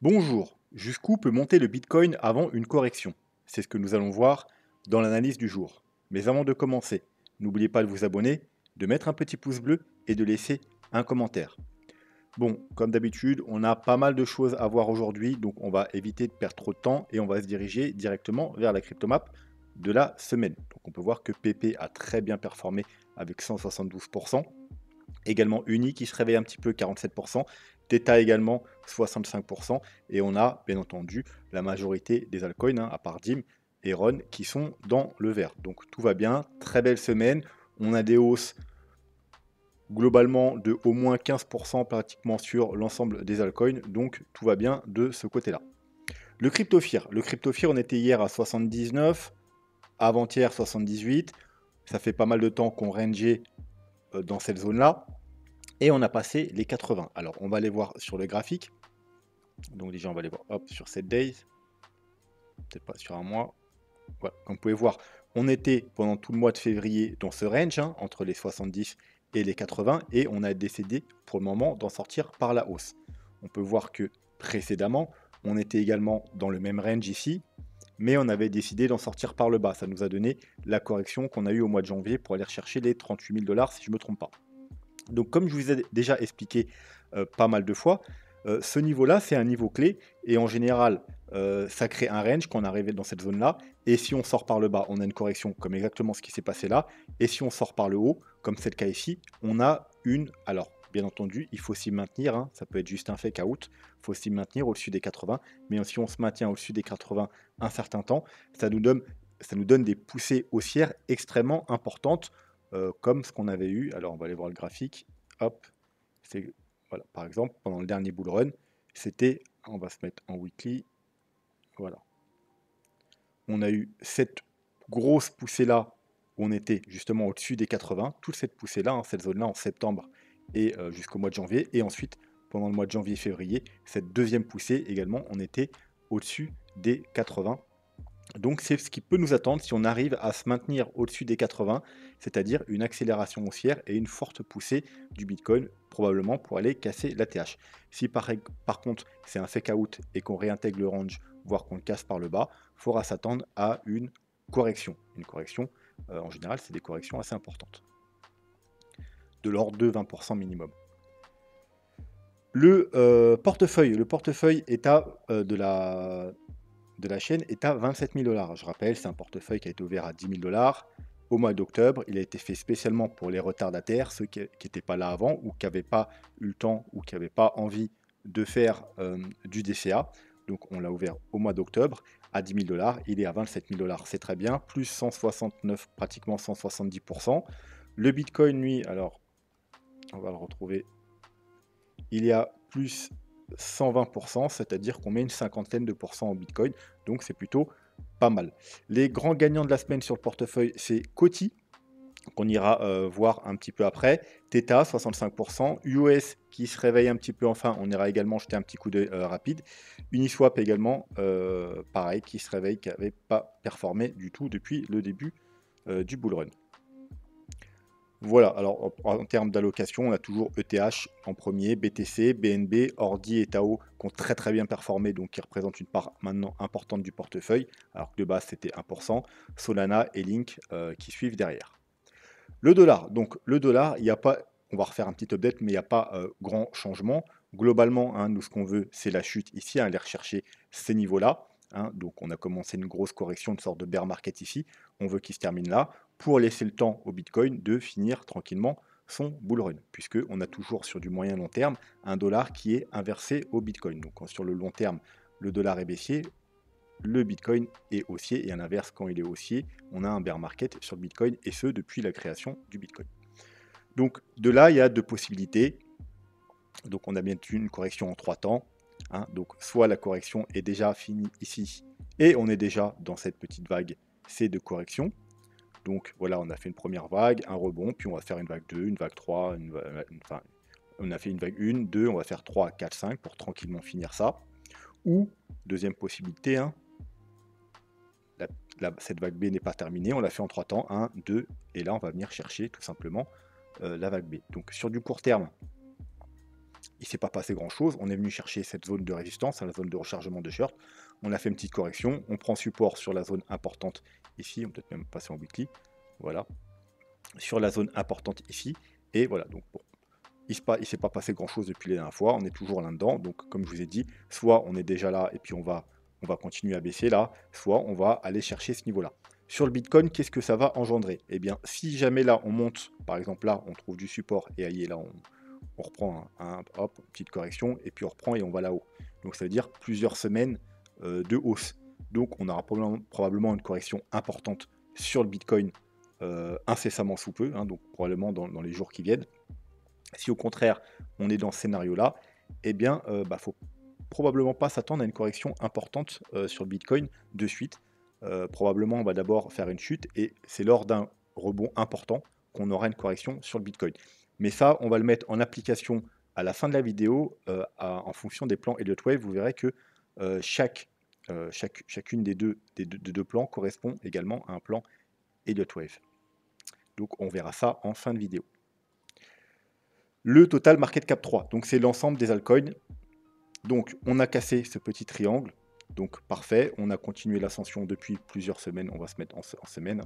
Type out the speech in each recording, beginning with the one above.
Bonjour, jusqu'où peut monter le Bitcoin avant une correction? C'est ce que nous allons voir dans l'analyse du jour. Mais avant de commencer, n'oubliez pas de vous abonner, de mettre un petit pouce bleu et de laisser un commentaire. Bon, comme d'habitude, on a pas mal de choses à voir aujourd'hui, donc on va éviter de perdre trop de temps et on va se diriger directement vers la cryptomap de la semaine. Donc on peut voir que PP a très bien performé avec 172%. Également Uni qui se réveille un petit peu, 47%. Theta également, 65%. Et on a, bien entendu, la majorité des altcoins, à part DIM et RON, qui sont dans le vert. Donc tout va bien, très belle semaine. On a des hausses globalement de au moins 15% pratiquement sur l'ensemble des altcoins. Donc tout va bien de ce côté-là. Le cryptofir, on était hier à 79, avant-hier 78. Ça fait pas mal de temps qu'on rangeait dans cette zone-là. Et on a passé les 80. Alors, on va aller voir sur le graphique. Donc déjà, on va aller voir hop, sur 7 days. Peut-être pas sur un mois. Voilà. Comme vous pouvez voir, on était pendant tout le mois de février dans ce range, entre les 70 et les 80. Et on a décidé pour le moment d'en sortir par la hausse. On peut voir que précédemment, on était également dans le même range ici. Mais on avait décidé d'en sortir par le bas. Ça nous a donné la correction qu'on a eue au mois de janvier pour aller chercher les 38 000 $, si je ne me trompe pas. Donc comme je vous ai déjà expliqué pas mal de fois, ce niveau-là, c'est un niveau clé, et en général, ça crée un range quand on arrive dans cette zone-là, et si on sort par le bas, on a une correction, comme exactement ce qui s'est passé là, et si on sort par le haut, comme c'est le cas ici, on a une... Alors, bien entendu, il faut s'y maintenir, ça peut être juste un fake out, il faut s'y maintenir au-dessus des 80, mais si on se maintient au-dessus des 80 un certain temps, ça nous donne des poussées haussières extrêmement importantes, comme ce qu'on avait eu. Alors, on va aller voir le graphique. Hop, c'est voilà, par exemple, pendant le dernier bull run, c'était, on va se mettre en weekly, voilà. On a eu cette grosse poussée-là, où on était justement au-dessus des 80, toute cette poussée-là, cette zone-là en septembre et jusqu'au mois de janvier. Et ensuite, pendant le mois de janvier-février, cette deuxième poussée également, on était au-dessus des 80. Donc c'est ce qui peut nous attendre si on arrive à se maintenir au-dessus des 80, c'est-à-dire une accélération haussière et une forte poussée du Bitcoin, probablement pour aller casser la TH. Si par contre c'est un fake out et qu'on réintègre le range, voire qu'on le casse par le bas, il faudra s'attendre à une correction. Une correction, en général, c'est des corrections assez importantes, de l'ordre de 20% minimum. Le portefeuille de la chaîne est à 27 000 $. Je rappelle, c'est un portefeuille qui a été ouvert à 10 000 $ au mois d'octobre. Il a été fait spécialement pour les retardataires, ceux qui n'étaient pas là avant ou qui n'avaient pas eu le temps ou qui n'avaient pas envie de faire du DCA. Donc on l'a ouvert au mois d'octobre à 10 000 $. Il est à 27 000 $. C'est très bien, plus 169, pratiquement 170%. Le Bitcoin, lui, alors on va le retrouver, il y a plus 120%, c'est-à-dire qu'on met une cinquantaine de pourcents en Bitcoin, donc c'est plutôt pas mal. Les grands gagnants de la semaine sur le portefeuille, c'est Coty, qu'on ira voir un petit peu après, Theta, 65%, UOS qui se réveille un petit peu enfin, on ira également jeter un petit coup d'œil rapide, Uniswap également, pareil, qui se réveille, qui n'avait pas performé du tout depuis le début du bullrun. Voilà, alors en termes d'allocation, on a toujours ETH en premier, BTC, BNB, Ordi et Tao qui ont très très bien performé, donc qui représentent une part maintenant importante du portefeuille, alors que de base c'était 1%, Solana et Link qui suivent derrière. Le dollar, donc le dollar, il n'y a pas, on va refaire un petit update, mais il n'y a pas grand changement. Globalement, nous ce qu'on veut, c'est la chute ici, aller rechercher ces niveaux-là. Donc on a commencé une grosse correction, une sorte de bear market ici. On veut qu'il se termine là pour laisser le temps au Bitcoin de finir tranquillement son bull run, puisqu'on a toujours sur du moyen long terme un dollar qui est inversé au Bitcoin. Donc sur le long terme, le dollar est baissier, le Bitcoin est haussier, et à l'inverse, quand il est haussier, on a un bear market sur le Bitcoin, et ce depuis la création du Bitcoin. Donc de là, il y a deux possibilités. Donc on a bien une correction en 3 temps. Donc soit la correction est déjà finie ici, et on est déjà dans cette petite vague C de correction. Donc voilà, on a fait une première vague, un rebond, puis on va faire une vague 2, une vague 3, enfin, on a fait une vague 1, 2, on va faire 3, 4, 5 pour tranquillement finir ça. Ou, deuxième possibilité, cette vague B n'est pas terminée, on l'a fait en 3 temps, 1, 2, et là on va venir chercher tout simplement la vague B. Donc sur du court terme, il ne s'est pas passé grand-chose. On est venu chercher cette zone de résistance, la zone de rechargement de short. On a fait une petite correction. On prend support sur la zone importante ici. On peut peut-être même passer en weekly. Voilà. Sur la zone importante ici. Et voilà. Donc, bon. Il ne s'est pas passé grand-chose depuis la dernière fois. On est toujours là-dedans. Donc, comme je vous ai dit, soit on est déjà là et puis on va continuer à baisser là, soit on va aller chercher ce niveau-là. Sur le Bitcoin, qu'est-ce que ça va engendrer? Eh bien, si jamais là, on monte, par exemple là, on trouve du support, et aïe, là, on reprend hop, une petite correction, et puis on reprend et on va là-haut. Donc ça veut dire plusieurs semaines de hausse. Donc on aura probablement une correction importante sur le Bitcoin incessamment sous peu, hein, donc probablement dans les jours qui viennent. Si au contraire, on est dans ce scénario-là, eh bien, faut probablement pas s'attendre à une correction importante sur le Bitcoin de suite. Probablement, on va d'abord faire une chute et c'est lors d'un rebond important qu'on aura une correction sur le Bitcoin. Mais ça, on va le mettre en application à la fin de la vidéo en fonction des plans Elliott Wave. Vous verrez que chacune des deux plans correspond également à un plan Elliott Wave. Donc, on verra ça en fin de vidéo. Le total market cap 3, donc c'est l'ensemble des altcoins. Donc, on a cassé ce petit triangle. Donc, parfait. On a continué l'ascension depuis plusieurs semaines. On va se mettre en semaine.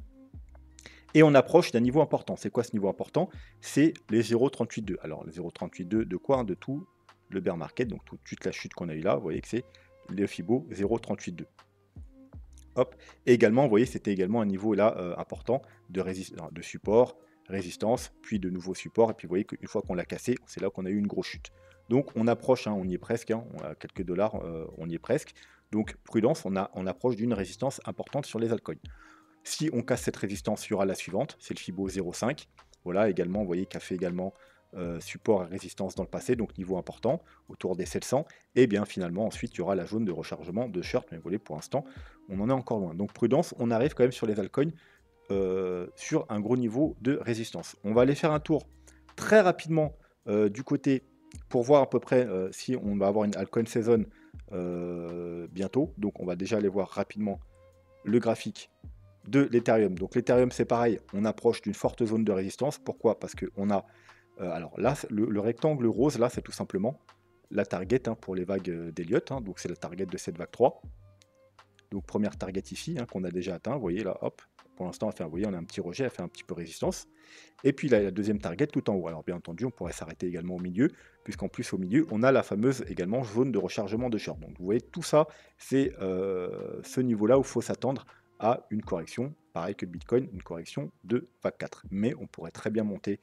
Et on approche d'un niveau important. C'est quoi ce niveau important? C'est les 0,382. Alors, les 0,382 de quoi? De tout le bear market. Donc, toute la chute qu'on a eu là. Vous voyez que c'est le Fibo 0,382. Hop. Et également, vous voyez, c'était également un niveau là important de support, résistance, puis de nouveaux supports. Et puis, vous voyez qu'une fois qu'on l'a cassé, c'est là qu'on a eu une grosse chute. Donc, on approche, on y est presque. On a quelques dollars, on y est presque. Donc, prudence, on approche d'une résistance importante sur les altcoins. Si on casse cette résistance, il y aura la suivante, c'est le Fibo 0,5. Voilà, également, vous voyez, qui a fait également support et résistance dans le passé, donc niveau important, autour des 700. Et bien finalement, ensuite, il y aura la zone de rechargement de short, mais vous voyez, pour l'instant, on en est encore loin. Donc prudence, on arrive quand même sur les altcoins sur un gros niveau de résistance. On va aller faire un tour très rapidement du côté pour voir à peu près si on va avoir une altcoin saison bientôt. Donc on va déjà aller voir rapidement le graphique de l'Ethereum. Donc l'Ethereum, c'est pareil, on approche d'une forte zone de résistance. Pourquoi? Parce qu'on a, alors là, le rectangle rose, là, c'est tout simplement la target pour les vagues d'Elliott. Donc c'est la target de cette vague 3. Donc première target ici, qu'on a déjà atteint. Vous voyez là, hop, pour l'instant, vous voyez, on a un petit rejet, elle fait un petit peu résistance. Et puis là, la deuxième target tout en haut. Alors bien entendu, on pourrait s'arrêter également au milieu, puisqu'en plus au milieu, on a la fameuse également zone de rechargement de short. Donc vous voyez, tout ça, c'est ce niveau-là où il faut s'attendre à une correction, pareil que le Bitcoin, une correction de vague 4. Mais on pourrait très bien monter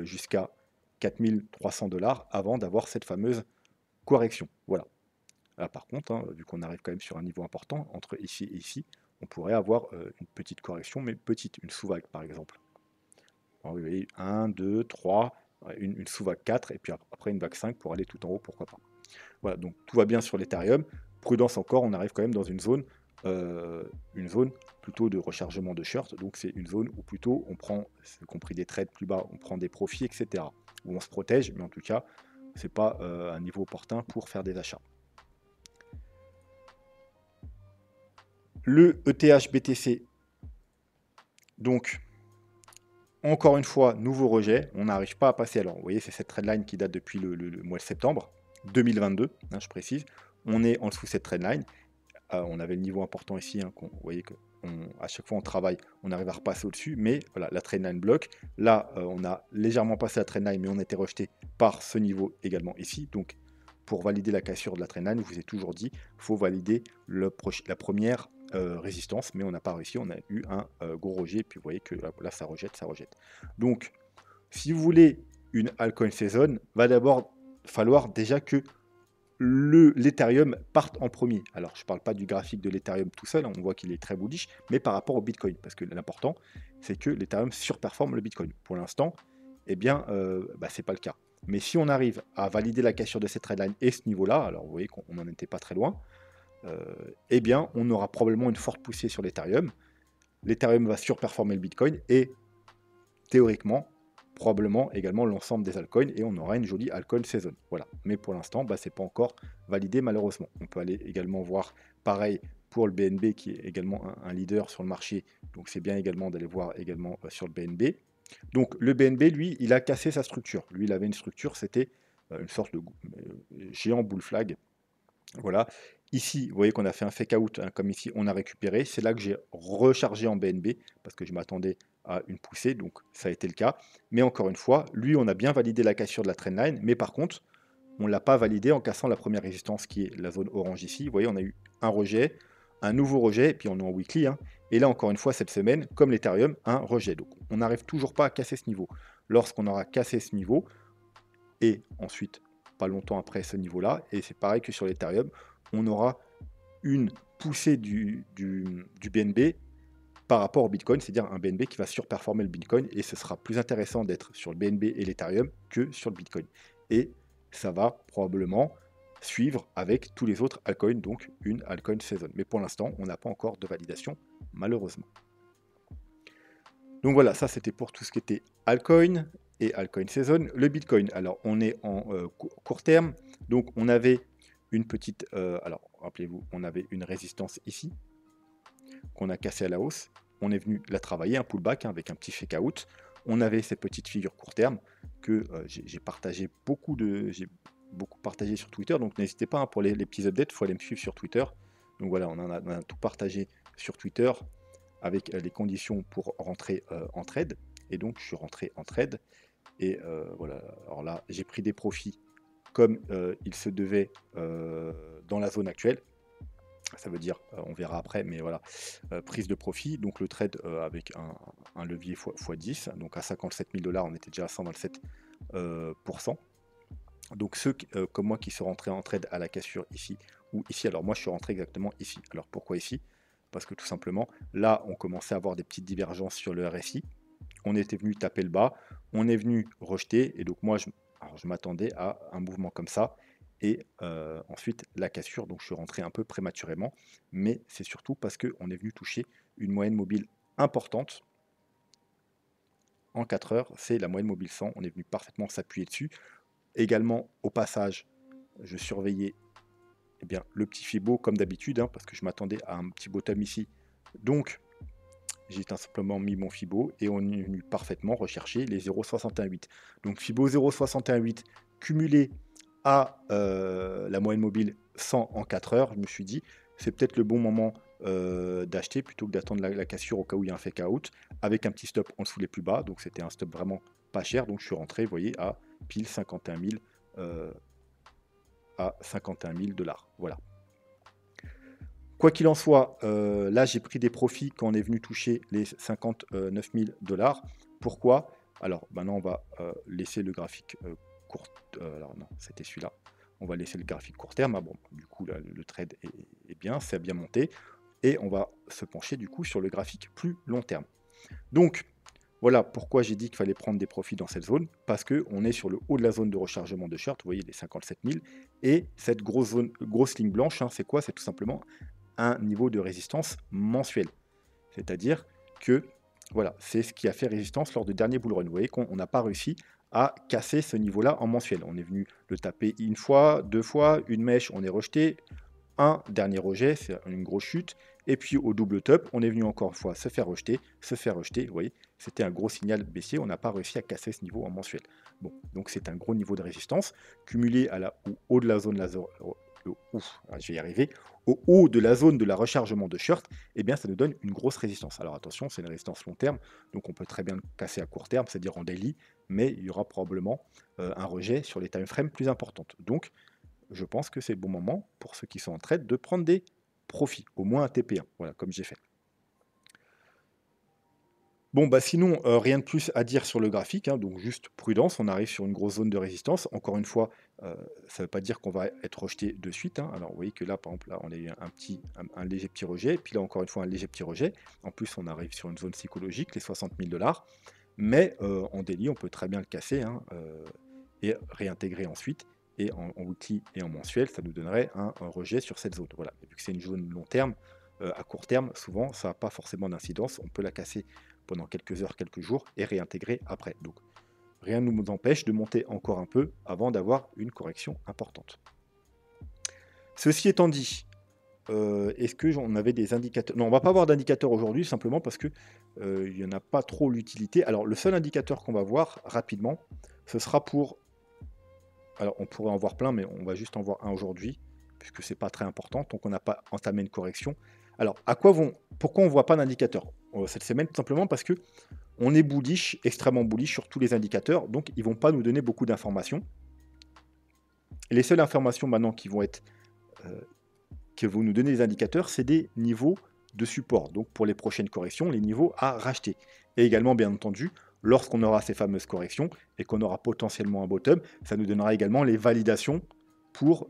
jusqu'à 4300 $ avant d'avoir cette fameuse correction. Voilà. Là, par contre, vu qu'on arrive quand même sur un niveau important, entre ici et ici, on pourrait avoir une petite correction, mais petite, une sous-vague par exemple. Alors, vous voyez, 1, 2, 3, une sous-vague 4, et puis après une vague 5 pour aller tout en haut, pourquoi pas. Voilà, donc tout va bien sur l'Ethereum. Prudence encore, on arrive quand même dans une zone plutôt de rechargement de short. Donc c'est une zone où plutôt on prend, y compris des trades plus bas, on prend des profits, etc. Où on se protège, mais en tout cas, c'est pas un niveau opportun pour faire des achats. Le ETH BTC, donc encore une fois, nouveau rejet, on n'arrive pas à passer. Alors, vous voyez, c'est cette trendline qui date depuis le mois de septembre 2022, je précise. On est en dessous de cette trendline. On avait le niveau important ici. Vous voyez qu'à chaque fois on travaille, on arrive à repasser au-dessus. Mais voilà, la trendline bloque. Là, on a légèrement passé la trendline, mais on a été rejeté par ce niveau également ici. Donc, pour valider la cassure de la trendline, je vous ai toujours dit, il faut valider la première résistance, mais on n'a pas réussi, on a eu un gros rejet, puis vous voyez que là ça rejette, ça rejette. Donc, si vous voulez une altcoin saison, va d'abord falloir déjà que l'Ethereum parte en premier. Alors, je ne parle pas du graphique de l'Ethereum tout seul, on voit qu'il est très bullish, mais par rapport au Bitcoin, parce que l'important, c'est que l'Ethereum surperforme le Bitcoin. Pour l'instant, eh bien, c'est pas le cas. Mais si on arrive à valider la cassure de cette trendline et ce niveau-là, alors vous voyez qu'on n'en était pas très loin, eh bien, on aura probablement une forte poussée sur l'Ethereum. L'Ethereum va surperformer le Bitcoin et théoriquement, probablement également l'ensemble des altcoins et on aura une jolie altcoin saison. Voilà. Mais pour l'instant, c'est pas encore validé malheureusement. On peut aller également voir pareil pour le BNB qui est également un leader sur le marché. Donc c'est bien également d'aller voir également sur le BNB. Donc le BNB, lui, il a cassé sa structure. Lui, il avait une structure, c'était une sorte de géant bull flag. Voilà. Ici, vous voyez qu'on a fait un fake out, hein, comme ici, on a récupéré. C'est là que j'ai rechargé en BNB parce que je m'attendais à une poussée, donc ça a été le cas. Mais encore une fois, lui, on a bien validé la cassure de la trendline, mais par contre, on ne l'a pas validé en cassant la première résistance qui est la zone orange ici. Vous voyez, on a eu un rejet, un nouveau rejet, et puis on est en weekly. Hein. Et là, encore une fois, cette semaine, comme l'Ethereum, un rejet. Donc, on n'arrive toujours pas à casser ce niveau. Lorsqu'on aura cassé ce niveau, et ensuite, pas longtemps après ce niveau-là, et c'est pareil que sur l'Ethereum, on aura une poussée du BNB par rapport au Bitcoin, c'est-à-dire un BNB qui va surperformer le Bitcoin, et ce sera plus intéressant d'être sur le BNB et l'Ethereum que sur le Bitcoin. Et ça va probablement suivre avec tous les autres altcoins, donc une altcoin season. Mais pour l'instant, on n'a pas encore de validation, malheureusement. Donc voilà, ça c'était pour tout ce qui était altcoin et altcoin season. Le Bitcoin, alors on est en court terme, donc on avait une petite, alors rappelez-vous, on avait une résistance ici, qu'on a cassée à la hausse. On est venu la travailler, un pullback hein, avec un petit fake out. On avait cette petite figure court terme que j'ai partagé j'ai beaucoup partagé sur Twitter, donc n'hésitez pas hein, pour les petits updates, il faut aller me suivre sur Twitter. Donc voilà, on a tout partagé sur Twitter avec les conditions pour rentrer en trade. Et donc je suis rentré en trade. Et voilà, alors là j'ai pris des profits comme il se devait dans la zone actuelle. Ça veut dire, on verra après, mais voilà, prise de profit. Donc le trade avec un levier x10, donc à 57 000 $, on était déjà à 127%. Donc ceux comme moi qui sont rentrés en trade à la cassure ici ou ici, alors moi je suis rentré exactement ici. Alors pourquoi ici? Parce que tout simplement, là on commençait à avoir des petites divergences sur le RSI. On était venu taper le bas, on est venu rejeter, et donc moi je m'attendais à un mouvement comme ça, et ensuite la cassure, donc je suis rentré un peu prématurément, mais c'est surtout parce qu'on est venu toucher une moyenne mobile importante en 4 heures, c'est la moyenne mobile 100, on est venu parfaitement s'appuyer dessus. Également, au passage, je surveillais eh bien, le petit Fibo comme d'habitude, hein, parce que je m'attendais à un petit bottom ici, donc j'ai tout simplement mis mon Fibo et on est venu parfaitement rechercher les 0,68. Donc Fibo 0,68 cumulé à la moyenne mobile 100 en 4 heures, je me suis dit, c'est peut-être le bon moment d'acheter plutôt que d'attendre la cassure au cas où il y a un fake out, avec un petit stop en dessous les plus bas. Donc c'était un stop vraiment pas cher. Donc je suis rentré, vous voyez, à pile 51 000 à 51 000 $. Voilà. Quoi qu'il en soit, là j'ai pris des profits quand on est venu toucher les 59 000 $. Pourquoi? Alors maintenant on va laisser le graphique court. Alors non, c'était celui-là. On va laisser le graphique court terme. Ah bon, du coup là, le trade est bien, ça a bien monté. Et on va se pencher du coup sur le graphique plus long terme. Donc voilà pourquoi j'ai dit qu'il fallait prendre des profits dans cette zone, parce qu'on est sur le haut de la zone de rechargement de short, vous voyez les 57 000, et cette grosse ligne blanche, hein, c'est quoi? C'est tout simplement un niveau de résistance mensuel. C'est-à-dire que voilà, c'est ce qui a fait résistance lors du dernier bull run. Vous voyez qu'on n'a pas réussi à casser ce niveau-là en mensuel. On est venu le taper une fois, deux fois, une mèche, on est rejeté, un dernier rejet, c'est une grosse chute, et puis au double top, on est venu encore une fois se faire rejeter, vous voyez, c'était un gros signal baissier, on n'a pas réussi à casser ce niveau en mensuel. Bon, donc c'est un gros niveau de résistance, cumulé à la, au haut de la zone, je vais y arriver, au haut de la zone de la rechargement de short, eh bien ça nous donne une grosse résistance. Alors attention, c'est une résistance long terme, donc on peut très bien le casser à court terme, c'est-à-dire en daily, mais il y aura probablement un rejet sur les time frames plus importantes. Donc je pense que c'est le bon moment pour ceux qui sont en trade de prendre des profits, au moins un TP1, voilà, comme j'ai fait. Bon, bah sinon, rien de plus à dire sur le graphique, hein, donc juste prudence, on arrive sur une grosse zone de résistance. Encore une fois, ça ne veut pas dire qu'on va être rejeté de suite. Hein. Alors vous voyez que là, par exemple, là, on a eu un léger petit rejet, puis là encore une fois un léger petit rejet. En plus, on arrive sur une zone psychologique, les 60 000 $. Mais en daily, on peut très bien le casser hein, et réintégrer ensuite. Et en weekly et en mensuel, ça nous donnerait un rejet sur cette zone. Voilà. Et vu que c'est une zone long terme, à court terme, souvent, ça n'a pas forcément d'incidence. On peut la casser pendant quelques heures, quelques jours et réintégrer après. Donc, rien ne nous empêche de monter encore un peu avant d'avoir une correction importante. Ceci étant dit, est-ce que on avait des indicateurs? Non, on va pas avoir d'indicateurs aujourd'hui, simplement parce que il n'y en a pas trop l'utilité. Alors, le seul indicateur qu'on va voir rapidement, ce sera pour Alors, on pourrait en voir plein, mais on va juste en voir un aujourd'hui, puisque c'est pas très important, tant qu'on n'a pas entamé une correction. Alors, pourquoi on ne voit pas d'indicateur cette semaine? Tout simplement parce que on est bullish, extrêmement bullish sur tous les indicateurs, donc ils vont pas nous donner beaucoup d'informations. Et les seules informations maintenant euh, qui vont nous donner les indicateurs, c'est des niveaux de support. Donc pour les prochaines corrections, les niveaux à racheter. Et également, bien entendu, lorsqu'on aura ces fameuses corrections et qu'on aura potentiellement un bottom, ça nous donnera également les validations pour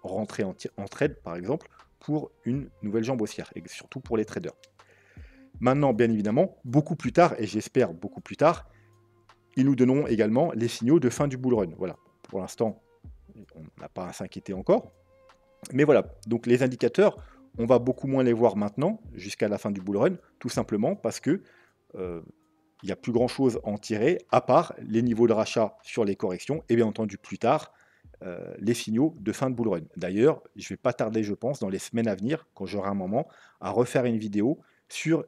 rentrer en trade, par exemple, pour une nouvelle jambe haussière, et surtout pour les traders. Maintenant, bien évidemment, beaucoup plus tard, et j'espère beaucoup plus tard, ils nous donneront également les signaux de fin du bull run. Voilà. Pour l'instant, on n'a pas à s'inquiéter encore. Mais voilà, donc les indicateurs, on va beaucoup moins les voir maintenant, jusqu'à la fin du bull run, tout simplement parce que il n'y a plus grand chose à en tirer, à part les niveaux de rachat sur les corrections, et bien entendu plus tard, les signaux de fin de bull run. D'ailleurs, je ne vais pas tarder, je pense, dans les semaines à venir, quand j'aurai un moment, à refaire une vidéo sur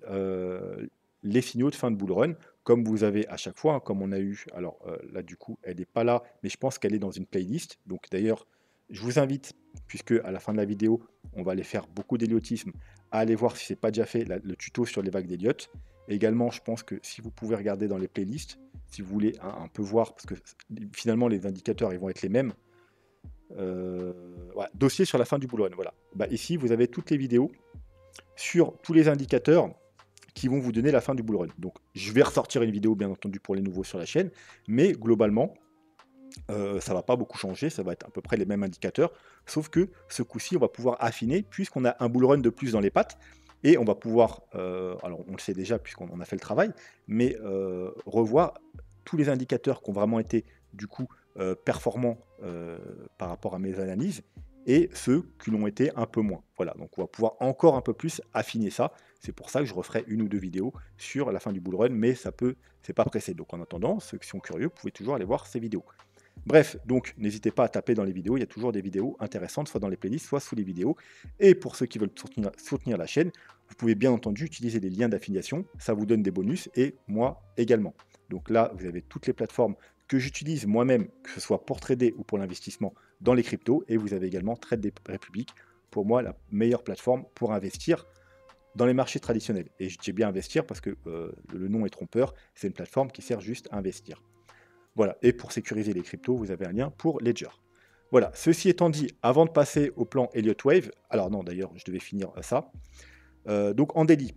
les signaux de fin de bull run, comme vous avez à chaque fois, hein, comme on a eu, alors là du coup, elle n'est pas là, mais je pense qu'elle est dans une playlist, donc d'ailleurs, je vous invite, puisque à la fin de la vidéo, on va aller faire beaucoup d'héliotisme, à aller voir si ce n'est pas déjà fait le tuto sur les vagues d'Elliott. Également, je pense que si vous pouvez regarder dans les playlists, si vous voulez un peu voir, parce que finalement les indicateurs ils vont être les mêmes. Ouais, dossier sur la fin du bull run, voilà. Bah, ici, vous avez toutes les vidéos sur tous les indicateurs qui vont vous donner la fin du bull run. Donc, je vais ressortir une vidéo, bien entendu, pour les nouveaux sur la chaîne, mais globalement, ça va pas beaucoup changer, ça va être à peu près les mêmes indicateurs, sauf que ce coup-ci, on va pouvoir affiner, puisqu'on a un bull run de plus dans les pattes, et on va pouvoir, alors on le sait déjà puisqu'on a fait le travail, mais revoir tous les indicateurs qui ont vraiment été du coup performants par rapport à mes analyses, et ceux qui l'ont été un peu moins. Voilà, donc on va pouvoir encore un peu plus affiner ça. C'est pour ça que je referai une ou deux vidéos sur la fin du bull run, mais c'est pas pressé. Donc en attendant, ceux qui sont curieux, vous pouvez toujours aller voir ces vidéos. Bref, donc n'hésitez pas à taper dans les vidéos, il y a toujours des vidéos intéressantes, soit dans les playlists, soit sous les vidéos. Et pour ceux qui veulent soutenir la chaîne, vous pouvez bien entendu utiliser les liens d'affiliation, ça vous donne des bonus, et moi également. Donc là, vous avez toutes les plateformes que j'utilise moi-même, que ce soit pour trader ou pour l'investissement dans les cryptos, et vous avez également Trade des Républiques, pour moi la meilleure plateforme pour investir dans les marchés traditionnels. Et je dis bien investir parce que le nom est trompeur, c'est une plateforme qui sert juste à investir. Voilà, et pour sécuriser les cryptos, vous avez un lien pour Ledger. Voilà, ceci étant dit, avant de passer au plan Elliott Wave, alors non d'ailleurs, je devais finir ça. Donc en daily.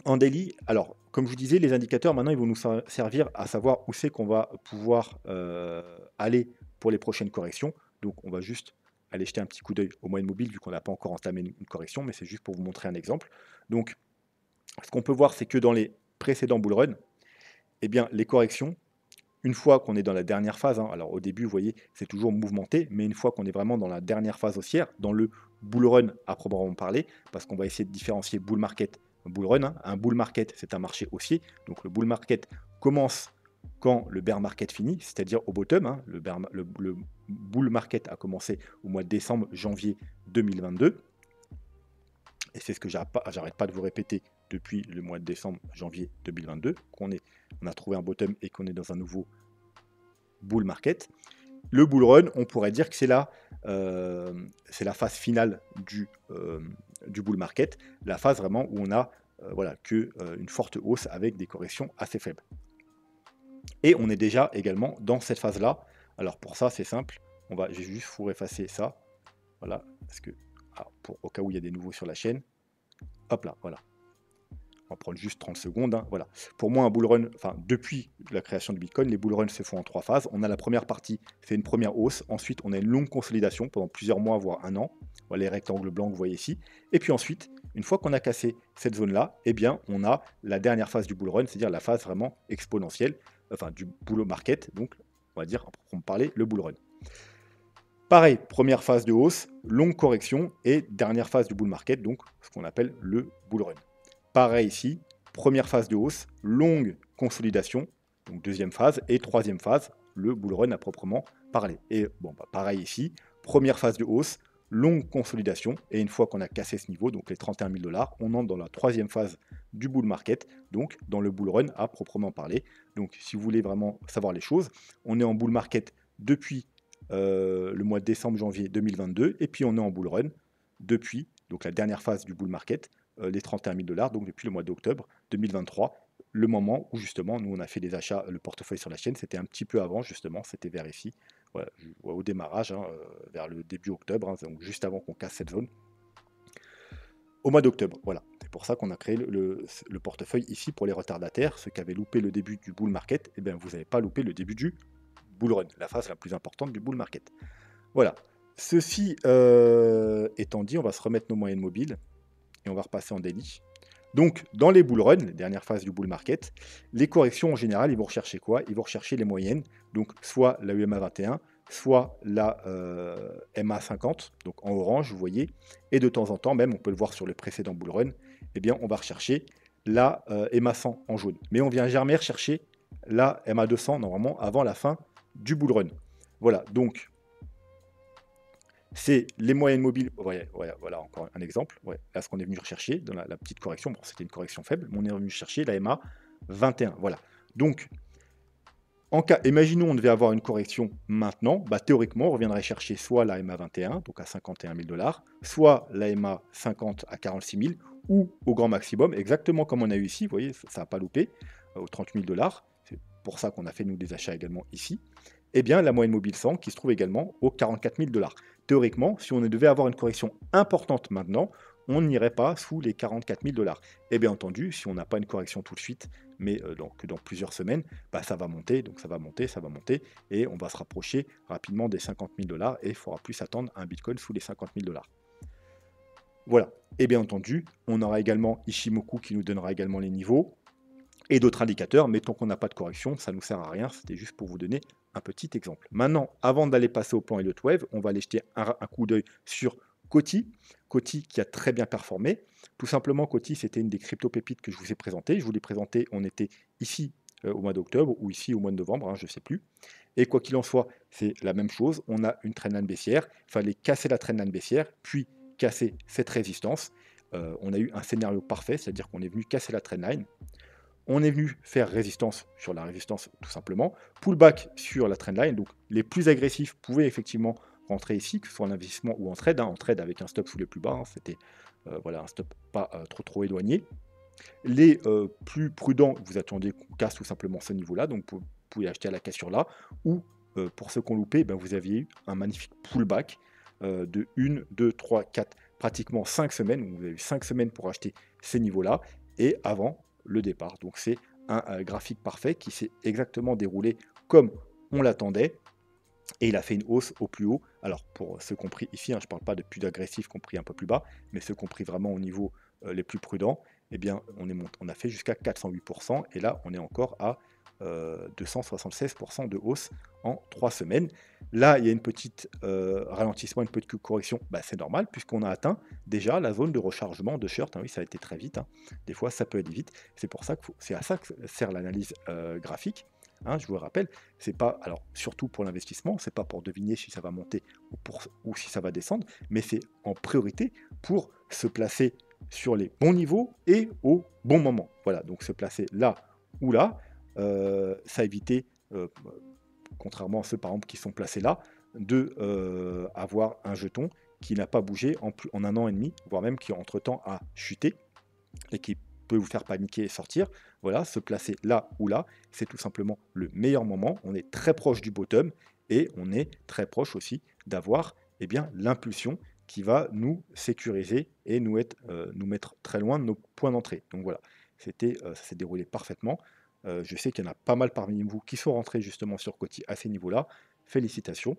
En daily, alors comme je vous disais, les indicateurs maintenant ils vont nous servir à savoir où c'est qu'on va pouvoir aller pour les prochaines corrections. Donc on va juste aller jeter un petit coup d'œil au moyen mobile vu qu'on n'a pas encore entamé une correction, mais c'est juste pour vous montrer un exemple. Donc ce qu'on peut voir, c'est que dans les précédents bull run, eh bien les corrections, une fois qu'on est dans la dernière phase, hein, alors au début, vous voyez, c'est toujours mouvementé, mais une fois qu'on est vraiment dans la dernière phase haussière, dans le bull run à proprement parler, parce qu'on va essayer de différencier bull market, bull run. Hein. Un bull market, c'est un marché haussier. Donc le bull market commence quand le bear market finit, c'est-à-dire au bottom. Hein. Le bull market a commencé au mois de décembre, janvier 2022. Et c'est ce que j'arrête pas de vous répéter depuis le mois de décembre, janvier 2022, on a trouvé un bottom et qu'on est dans un nouveau bull market. Le bull run, on pourrait dire que c'est la phase finale du bull market, la phase vraiment où on a voilà, une forte hausse avec des corrections assez faibles. Et on est déjà également dans cette phase-là. Alors pour ça, c'est simple, j'ai juste vous effacer ça. Voilà, parce que au cas où il y a des nouveaux sur la chaîne, hop là, voilà. On va prendre juste 30 secondes. Hein, voilà. Pour moi, un bull run, enfin, depuis la création de Bitcoin, les bull runs se font en 3 phases. On a la première partie, c'est une première hausse. Ensuite, on a une longue consolidation pendant plusieurs mois, voire un an. Voilà les rectangles blancs que vous voyez ici. Et puis ensuite, une fois qu'on a cassé cette zone-là, eh bien, on a la dernière phase du bull run, c'est-à-dire la phase vraiment exponentielle, enfin, du bull market. Donc, on va dire, pour parler, le bull run. Pareil, première phase de hausse, longue correction et dernière phase du bull market, donc ce qu'on appelle le bull run. Pareil ici, première phase de hausse, longue consolidation, donc deuxième phase, et troisième phase, le bull run à proprement parler. Et bon, pareil ici, première phase de hausse, longue consolidation, et une fois qu'on a cassé ce niveau, donc les 31 000 $, on entre dans la troisième phase du bull market, donc dans le bull run à proprement parler. Donc si vous voulez vraiment savoir les choses, on est en bull market depuis le mois de décembre, janvier 2022, et puis on est en bull run depuis, donc la dernière phase du bull market, les 31 000 $, donc depuis le mois d'octobre 2023, le moment où justement nous on a fait des achats, le portefeuille sur la chaîne, c'était un petit peu avant justement, c'était vers ici, voilà, au démarrage, hein, vers le début octobre, hein, donc juste avant qu'on casse cette zone. Au mois d'octobre, voilà. C'est pour ça qu'on a créé le portefeuille ici pour les retardataires. Ceux qui avaient loupé le début du bull market, eh bien, vous n'avez pas loupé le début du bull run, la phase la plus importante du bull market. Voilà. Ceci étant dit, on va se remettre nos moyennes mobiles et on va repasser en daily. Donc, dans les bull runs, les dernières phases du bull market, les corrections en général, ils vont rechercher quoi? Ils vont rechercher les moyennes, donc soit la UMA 21, soit la MA 50, donc en orange, vous voyez, et de temps en temps, même on peut le voir sur le précédent bull run, eh bien on va rechercher la MA 100 en jaune. Mais on vient jamais rechercher la MA 200 normalement avant la fin du bull run. Voilà, donc c'est les moyennes mobiles. Voilà encore un exemple. Ouais, là, ce qu'on est venu rechercher dans la petite correction, bon, c'était une correction faible, mais on est venu chercher la MA 21. Voilà. Donc, en cas, imaginons on devait avoir une correction maintenant, bah, théoriquement, on reviendrait chercher soit la MA 21, donc à 51 000 $, soit la MA 50 à 46 000, ou au grand maximum, exactement comme on a eu ici, vous voyez, ça n'a pas loupé, aux 30 000 $. C'est pour ça qu'on a fait, nous, des achats également ici. Eh bien, la moyenne mobile 100 qui se trouve également aux 44 000 $. Théoriquement, si on devait avoir une correction importante maintenant, on n'irait pas sous les 44 000 $. Et bien entendu, si on n'a pas une correction tout de suite, mais donc dans plusieurs semaines, bah, ça va monter, donc ça va monter, et on va se rapprocher rapidement des 50 000 $, et il faudra plus s'attendre à un Bitcoin sous les 50 000 $. Voilà. Et bien entendu, on aura également Ishimoku qui nous donnera également les niveaux, et d'autres indicateurs, mais tant qu'on n'a pas de correction, ça ne nous sert à rien, c'était juste pour vous donner un petit exemple. Maintenant, avant d'aller passer au plan Elliott Wave, on va aller jeter un coup d'œil sur Coty. Coty qui a très bien performé. Tout simplement, Coty, c'était une des crypto-pépites que je vous ai présentées. Je vous l'ai présenté, on était ici au mois d'octobre ou ici au mois de novembre, hein, je ne sais plus. Et quoi qu'il en soit, c'est la même chose. On a une trendline baissière. Il fallait casser la trendline baissière, puis casser cette résistance. On a eu un scénario parfait, c'est-à-dire qu'on est venu casser la trendline. On est venu faire résistance sur la résistance tout simplement, pullback sur la trendline, donc les plus agressifs pouvaient effectivement rentrer ici, que ce soit en investissement ou en trade, hein, en trade avec un stop sous les plus bas, hein, c'était voilà, un stop pas trop éloigné. Les plus prudents, vous attendiez qu'on casse tout simplement ce niveau-là, donc vous pouvez acheter à la cassure là, ou pour ceux qui ont loupé, ben, vous aviez eu un magnifique pullback de 1, 2, 3, 4, pratiquement 5 semaines, donc vous avez eu 5 semaines pour acheter ces niveaux-là, et avant le départ. Donc c'est un graphique parfait qui s'est exactement déroulé comme on l'attendait. Et il a fait une hausse au plus haut. Alors pour ceux compris ici, hein, je ne parle pas de plus agressifs compris un peu plus bas, mais ceux compris vraiment au niveau les plus prudents, eh bien on a fait jusqu'à 408%. Et là, on est encore à 276% de hausse en 3 semaines. Là, il y a une petite ralentissement, une petite correction. Bah, c'est normal puisqu'on a atteint déjà la zone de rechargement de short. Hein, oui, ça a été très vite. Hein. Des fois, ça peut aller vite. C'est pour ça que c'est à ça que sert l'analyse graphique. Hein, je vous le rappelle, c'est pas, alors surtout pour l'investissement, c'est pas pour deviner si ça va monter ou si ça va descendre, mais c'est en priorité pour se placer sur les bons niveaux et au bon moment. Voilà, donc se placer là ou là, ça évitait, contrairement à ceux par exemple qui sont placés là, de avoir un jeton qui n'a pas bougé en 1 an et demi, voire même qui entre-temps a chuté et qui peut vous faire paniquer et sortir. Voilà, se placer là ou là, c'est tout simplement le meilleur moment. On est très proche du bottom et on est très proche aussi d'avoir l'impulsion qui va nous sécuriser et nous mettre très loin de nos points d'entrée. Donc voilà, ça s'est déroulé parfaitement. Je sais qu'il y en a pas mal parmi vous qui sont rentrés justement sur Coty à ces niveaux-là. Félicitations.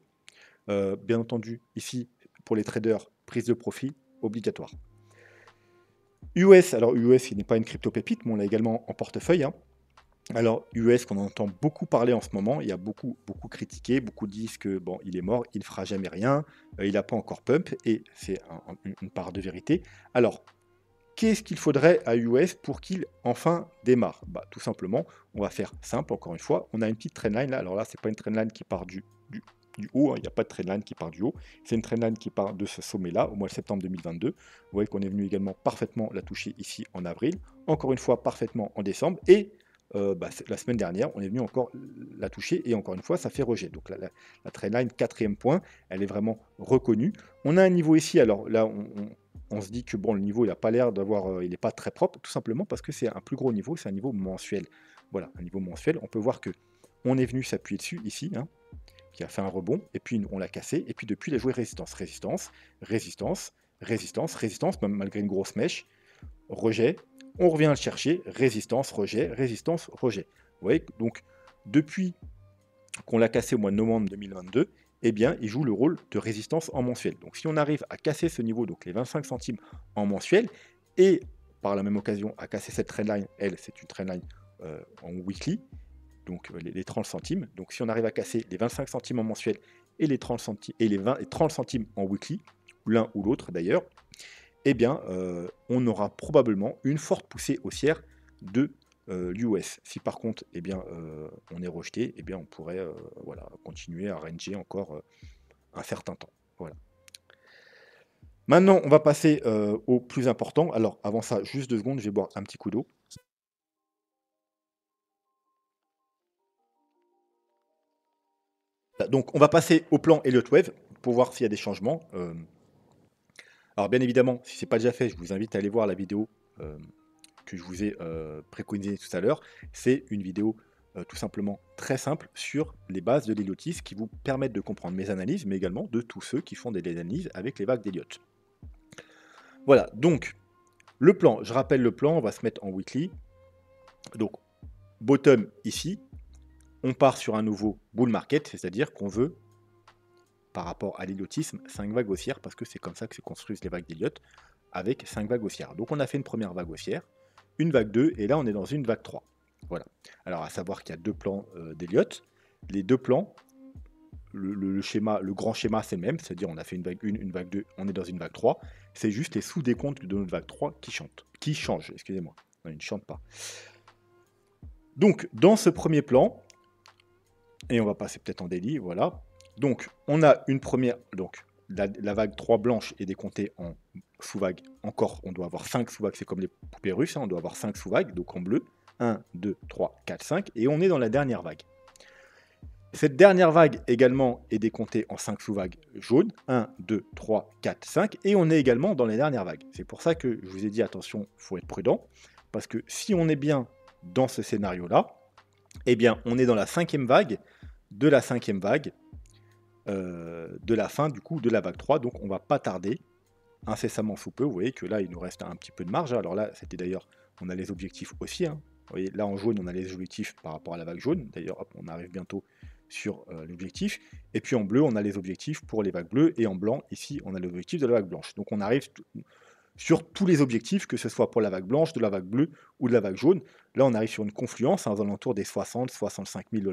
Bien entendu, ici, pour les traders, prise de profit obligatoire. US, alors US, il n'est pas une crypto-pépite, mais on l'a également en portefeuille. Hein. Alors US, qu'on entend beaucoup parler en ce moment, il y a beaucoup critiqué, beaucoup disent que bon, il est mort, il ne fera jamais rien, il n'a pas encore pump, et c'est une part de vérité. Alors, qu'est-ce qu'il faudrait à US pour qu'il enfin démarre? Bah, tout simplement, on va faire simple, encore une fois, on a une petite trendline là, alors là, c'est pas une trendline qui part du haut, hein. Il n'y a pas de trendline qui part du haut, c'est une trendline qui part de ce sommet-là, au mois de septembre 2022. Vous voyez qu'on est venu également parfaitement la toucher ici en avril, encore une fois parfaitement en décembre, et la semaine dernière, on est venu encore la toucher et encore une fois, ça fait rejet. Donc la trendline, quatrième point, elle est vraiment reconnue. On a un niveau ici, alors là, on se dit que bon, le niveau, il n'a pas l'air d'avoir, il n'est pas très propre, tout simplement parce que c'est un plus gros niveau, c'est un niveau mensuel. Voilà, un niveau mensuel. On peut voir que on est venu s'appuyer dessus ici, hein, qui a fait un rebond, et puis on l'a cassé, et puis depuis, il a joué résistance, résistance, résistance, résistance, résistance, même malgré une grosse mèche, rejet, on revient le chercher, résistance, rejet, résistance, rejet. Vous voyez, donc depuis qu'on l'a cassé au mois de novembre 2022, eh bien, il joue le rôle de résistance en mensuel. Donc si on arrive à casser ce niveau, donc les 25 centimes en mensuel, et par la même occasion à casser cette trendline, elle, c'est une trendline en weekly, donc les 30 centimes. Donc si on arrive à casser les 25 centimes en mensuel et les 30 centimes, et les 20 et 30 centimes en weekly, l'un ou l'autre d'ailleurs, eh bien, on aura probablement une forte poussée haussière de l'US. Si par contre, eh bien, on est rejeté, eh bien, on pourrait voilà, continuer à ranger encore un certain temps. Voilà. Maintenant, on va passer au plus important. Alors, avant ça, juste 2 secondes, je vais boire un petit coup d'eau. Donc, on va passer au plan Elliott Wave pour voir s'il y a des changements. Alors, bien évidemment, si ce n'est pas déjà fait, je vous invite à aller voir la vidéo que je vous ai préconisée tout à l'heure. C'est une vidéo tout simplement très simple sur les bases de l'Elliotisme qui vous permettent de comprendre mes analyses, mais également de tous ceux qui font des analyses avec les vagues d'Elliott. Voilà, donc le plan, je rappelle le plan, on va se mettre en weekly. Donc, bottom ici, on part sur un nouveau bull market, c'est-à-dire qu'on veut, par rapport à l'Elliotisme, 5 vagues haussières, parce que c'est comme ça que se construisent les vagues d'Elliott, avec 5 vagues haussières. Donc on a fait une première vague haussière, une vague 2, et là on est dans une vague 3. Voilà. Alors à savoir qu'il y a 2 plans d'Elliott. Les 2 plans, le schéma, le grand schéma c'est le même, c'est-à-dire on a fait une vague 1, une vague 2, on est dans une vague 3. C'est juste les sous-décomptes de notre vague 3 qui changent, excusez-moi. Non, ils ne chantent pas. Donc dans ce premier plan, et on va passer peut-être en daily, voilà. Donc on a une première, donc la vague 3 blanche est décomptée en sous-vagues. Encore, on doit avoir 5 sous-vagues, c'est comme les poupées russes, hein, on doit avoir 5 sous-vagues, donc en bleu. 1, 2, 3, 4, 5, et on est dans la dernière vague. Cette dernière vague également est décomptée en 5 sous-vagues jaunes. 1, 2, 3, 4, 5, et on est également dans les dernières vagues. C'est pour ça que je vous ai dit, attention, il faut être prudent, parce que si on est bien dans ce scénario-là, eh bien, on est dans la 5e vague, de la 5e vague, de la fin du coup de la vague 3, donc on va pas tarder incessamment sous peu. Vous voyez que là il nous reste un petit peu de marge, alors là c'était d'ailleurs, on a les objectifs aussi, hein. Vous voyez là en jaune on a les objectifs par rapport à la vague jaune, d'ailleurs on arrive bientôt sur l'objectif, et puis en bleu on a les objectifs pour les vagues bleues, et en blanc ici on a l'objectif de la vague blanche, donc on arrive sur tous les objectifs, que ce soit pour la vague blanche, de la vague bleue ou de la vague jaune. Là on arrive sur une confluence aux alentours des 60-65 000 $,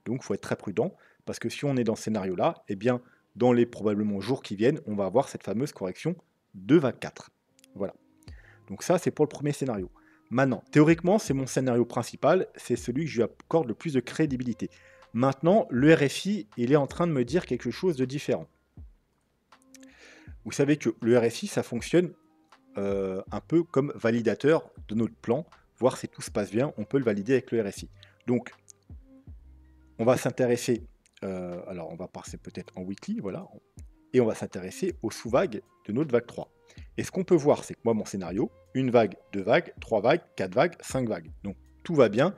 donc il faut être très prudent. Parce que si on est dans ce scénario-là, eh bien, dans les probablement jours qui viennent, on va avoir cette fameuse correction de vague 4. Voilà. Donc ça, c'est pour le premier scénario. Maintenant, théoriquement, c'est mon scénario principal, c'est celui que je lui accorde le plus de crédibilité. Maintenant, le RSI, il est en train de me dire quelque chose de différent. Vous savez que le RSI, ça fonctionne un peu comme validateur de notre plan, voir si tout se passe bien, on peut le valider avec le RSI. Donc, on va s'intéresser alors on va passer peut-être en weekly, voilà, et on va s'intéresser aux sous-vagues de notre vague 3. Et ce qu'on peut voir, c'est que moi, mon scénario, une vague, 2 vagues, 3 vagues, 4 vagues, 5 vagues. Donc tout va bien,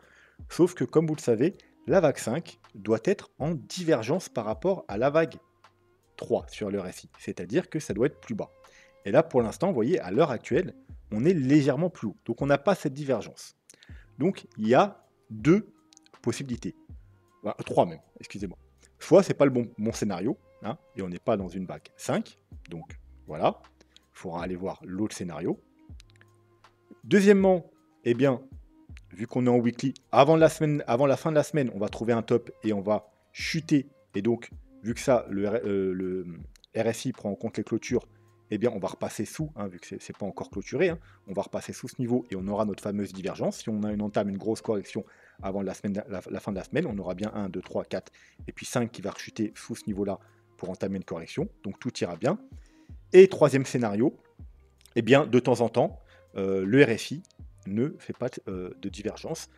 sauf que comme vous le savez, la vague 5 doit être en divergence par rapport à la vague 3 sur le RSI, c'est-à-dire que ça doit être plus bas. Et là, pour l'instant, vous voyez, à l'heure actuelle, on est légèrement plus haut. Donc on n'a pas cette divergence. Donc il y a 2 possibilités. Enfin, 3 même, excusez-moi. Soit c'est pas le bon scénario, hein, et on n'est pas dans une vague 5, donc voilà, il faudra aller voir l'autre scénario. Deuxièmement, eh bien, vu qu'on est en weekly, avant la fin de la semaine, on va trouver un top et on va chuter, et donc, vu que ça, le RSI prend en compte les clôtures, eh bien, on va repasser sous, hein, vu que c'est pas encore clôturé, hein, on va repasser sous ce niveau et on aura notre fameuse divergence. Si on entame une grosse correction avant la fin de la semaine, on aura bien 1, 2, 3, 4 et puis 5 qui va rechuter sous ce niveau-là pour entamer une correction. Donc tout ira bien. Et troisième scénario, eh bien, de temps en temps, le RSI ne fait pas de divergence.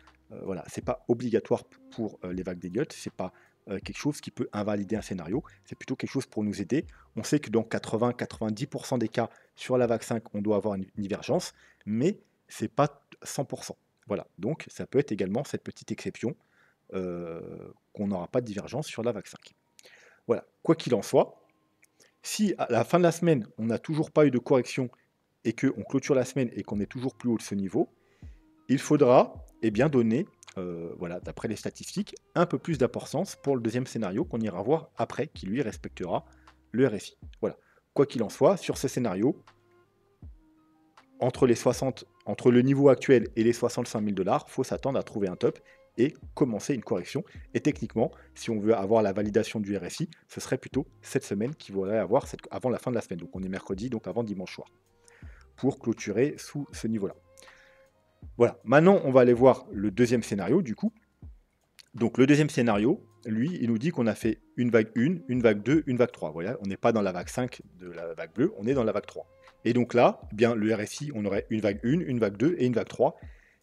Voilà, c'est pas obligatoire pour les vagues d'Elliott, c'est pas quelque chose qui peut invalider un scénario, c'est plutôt quelque chose pour nous aider. On sait que dans 80-90% des cas, sur la vague 5, on doit avoir une divergence, mais c'est pas 100%. Voilà, donc ça peut être également cette petite exception qu'on n'aura pas de divergence sur la vague 5. Voilà, quoi qu'il en soit, si à la fin de la semaine, on n'a toujours pas eu de correction et qu'on clôture la semaine et qu'on est toujours plus haut de ce niveau, il faudra donner, voilà, d'après les statistiques, un peu plus d'importance pour le deuxième scénario qu'on ira voir après, qui lui respectera le RSI. Voilà. Quoi qu'il en soit, sur ce scénario, entre le niveau actuel et les 65 000 $, il faut s'attendre à trouver un top et commencer une correction. Et techniquement, si on veut avoir la validation du RSI, ce serait plutôt cette semaine qu'il faudrait avoir avant la fin de la semaine. Donc on est mercredi, donc avant dimanche soir, pour clôturer sous ce niveau-là. Voilà, maintenant on va aller voir le deuxième scénario du coup. Donc le deuxième scénario, lui, il nous dit qu'on a fait une vague 1, une vague 2, une vague 3. Voilà, on n'est pas dans la vague 5 de la vague bleue, on est dans la vague 3. Et donc là, eh bien, le RSI, on aurait une vague 1, une vague 2 et une vague 3.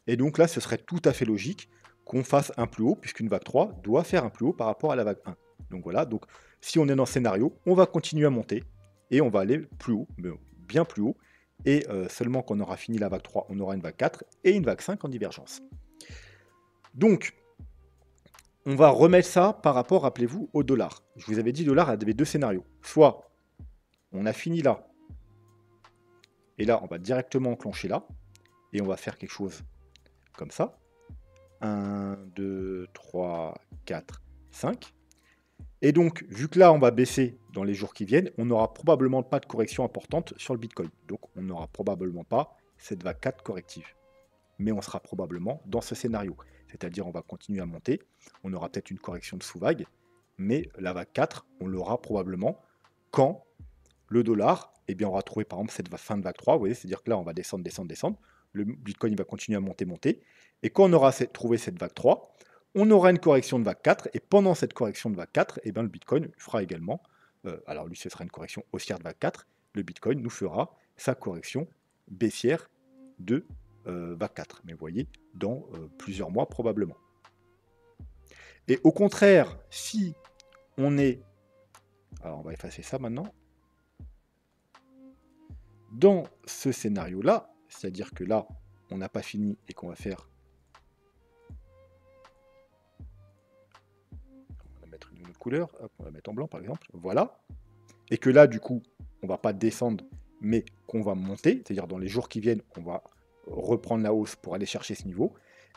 Et donc là, ce serait tout à fait logique qu'on fasse un plus haut, puisqu'une vague 3 doit faire un plus haut par rapport à la vague 1. Donc voilà, donc si on est dans ce scénario, on va continuer à monter et on va aller plus haut, mais bien plus haut. Et seulement quand on aura fini la vague 3, on aura une vague 4 et une vague 5 en divergence. Donc, on va remettre ça par rapport, rappelez-vous, au dollar. Je vous avais dit, dollar avait deux scénarios. Soit on a fini là, et là, on va directement enclencher là, et on va faire quelque chose comme ça. 1, 2, 3, 4, 5. Et donc, vu que là, on va baisser dans les jours qui viennent, on n'aura probablement pas de correction importante sur le Bitcoin. Donc, on n'aura probablement pas cette vague 4 corrective. Mais on sera probablement dans ce scénario. C'est-à-dire, on va continuer à monter. On aura peut-être une correction de sous-vague. Mais la vague 4, on l'aura probablement quand le dollar, eh bien, on aura trouvé par exemple cette fin de vague 3. Vous voyez, c'est-à-dire que là, on va descendre, descendre, descendre. Le Bitcoin il va continuer à monter, monter. Et quand on aura trouvé cette vague 3, on aura une correction de vague 4, et pendant cette correction de vague 4, eh bien, le Bitcoin fera également, alors lui ce sera une correction haussière de vague 4, le Bitcoin nous fera sa correction baissière de vague 4, mais vous voyez, dans plusieurs mois probablement. Et au contraire, si on est, alors on va effacer ça maintenant, dans ce scénario-là, c'est-à-dire que là, on n'a pas fini et qu'on va faire, une autre couleur, hop, on va mettre en blanc par exemple, voilà, et que là du coup on va pas descendre mais qu'on va monter, c'est-à-dire dans les jours qui viennent on va reprendre la hausse pour aller chercher ce niveau,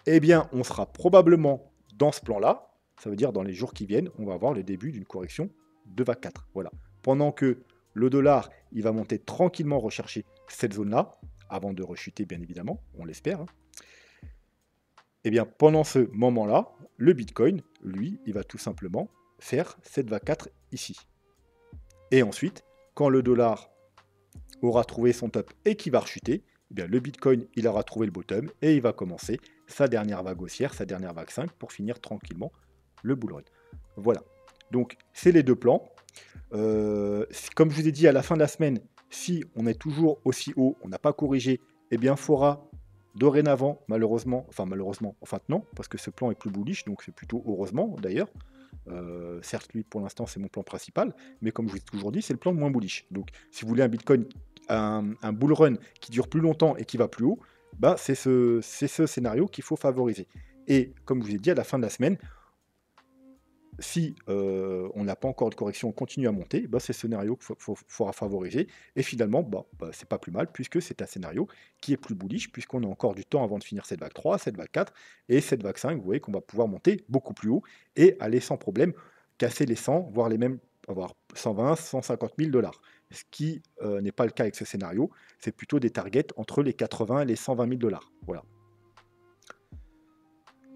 eh bien on sera probablement dans ce plan là, ça veut dire dans les jours qui viennent on va avoir le début d'une correction de vague 4, voilà, pendant que le dollar il va monter tranquillement rechercher cette zone là, avant de rechuter bien évidemment, on l'espère, hein. Eh bien pendant ce moment là, le Bitcoin, lui, il va tout simplement faire cette vague 4 ici. Et ensuite, quand le dollar aura trouvé son top et qu'il va rechuter, eh bien le Bitcoin il aura trouvé le bottom et il va commencer sa dernière vague haussière, sa dernière vague 5 pour finir tranquillement le bull run. Voilà. Donc c'est les deux plans. Comme je vous ai dit à la fin de la semaine, si on est toujours aussi haut, on n'a pas corrigé, eh bien il faudra dorénavant, malheureusement, enfin non, parce que ce plan est plus bullish, donc c'est plutôt heureusement d'ailleurs. Certes, lui, pour l'instant, c'est mon plan principal, mais comme je vous ai toujours dit, c'est le plan le moins bullish. Donc, si vous voulez un Bitcoin, un bull run qui dure plus longtemps et qui va plus haut, bah, c'est ce scénario qu'il faut favoriser. Et comme je vous ai dit, à la fin de la semaine, si on n'a pas encore de correction, on continue à monter, bah, c'est ce scénario qu'il faudra favoriser. Et finalement, c'est pas plus mal, puisque c'est un scénario qui est plus bullish, puisqu'on a encore du temps avant de finir cette vague 3, cette vague 4, et cette vague 5, vous voyez qu'on va pouvoir monter beaucoup plus haut, et aller sans problème casser les 100, voire les mêmes, avoir 120, 150 000 $. Ce qui n'est pas le cas avec ce scénario, c'est plutôt des targets entre les 80 et les 120 000 $. Voilà.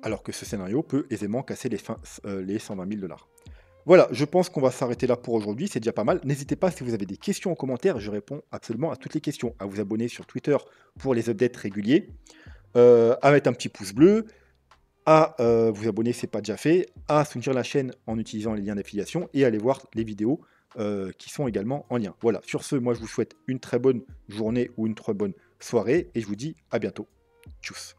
Alors que ce scénario peut aisément casser les 120 000 $. Voilà, je pense qu'on va s'arrêter là pour aujourd'hui, c'est déjà pas mal. N'hésitez pas si vous avez des questions en commentaire, je réponds absolument à toutes les questions. À vous abonner sur Twitter pour les updates réguliers, à mettre un petit pouce bleu, à vous abonner si ce n'est pas déjà fait, à soutenir la chaîne en utilisant les liens d'affiliation et à aller voir les vidéos qui sont également en lien. Voilà, sur ce, moi je vous souhaite une très bonne journée ou une très bonne soirée et je vous dis à bientôt. Tchuss.